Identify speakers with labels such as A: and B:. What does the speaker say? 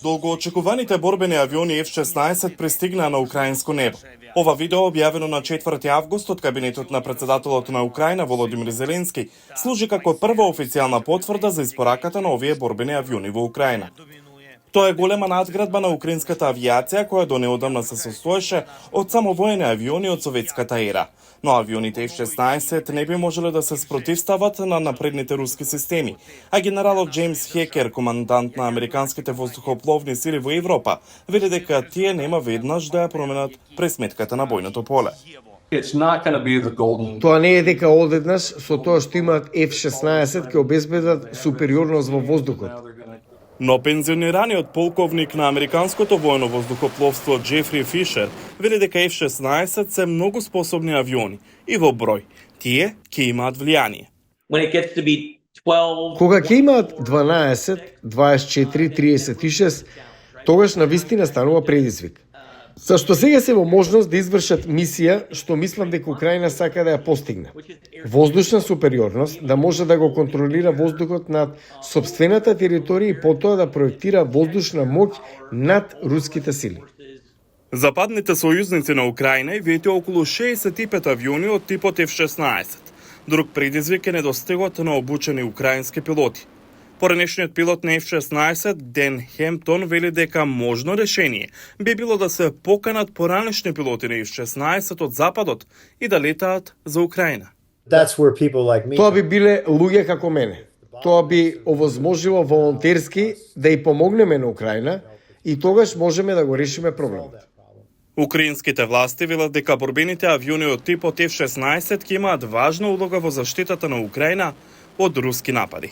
A: Долгоочекуваните борбени авиони F-16 пристигнаа на украинско небо. Ова видео објавено на 4 август од кабинетот на председателот на Украина Володимир Зеленски служи како прва официјална потврда за испораката на овие борбени авиони во Украина. Тоа е голема надградба на украинската авијација која до неодамна се состоеше од само воени авиони од советската ера. Но авионите F-16 не би можеле да се спротивстават на напредните руски системи, а генералот Джеймс Хекер, командант на американските воздухопловни сили во Европа, вели дека тие нема веднаш да ја променат пресметката на бојното поле.
B: Тоа не е дека одеднаш со тоа што имаат F-16 ќе обезбедат супериорност во воздухот.
A: Но пензионираниот полковник на американското воено воздухопловство Джефри Фишер вели дека F-16 се многу способни авиони и во број. Тие ќе имаат влијание.
B: Кога ќе имаат 12, 24, 36, тогаш навистина станува предизвик. Зашто сега се во можност да извршат мисија што мислам дека Украина сака да ја постигне. Воздушна супериорност, да може да го контролира воздухот над сопствената територија и потоа да проектира воздушна моќ над руските сили.
A: Западните сојузници на Украина вети околу 65 авиони од типот F-16. Друг предизвик е недостигот на обучени украински пилоти. Поранешниот пилот на F-16 Ден Хемптон вели дека можно решение би било да се поканат поранешни пилоти на F-16 од Западот и да летаат за Украина.
B: Тоа би биле луѓе како мене. Тоа би овозможило волонтерски да и помогнеме на Украина и тогаш можеме да го решиме проблемот.
A: Украинските власти велат дека борбените авиони од типот F-16 ќе имаат важна улога во заштитата на Украина од руски напади.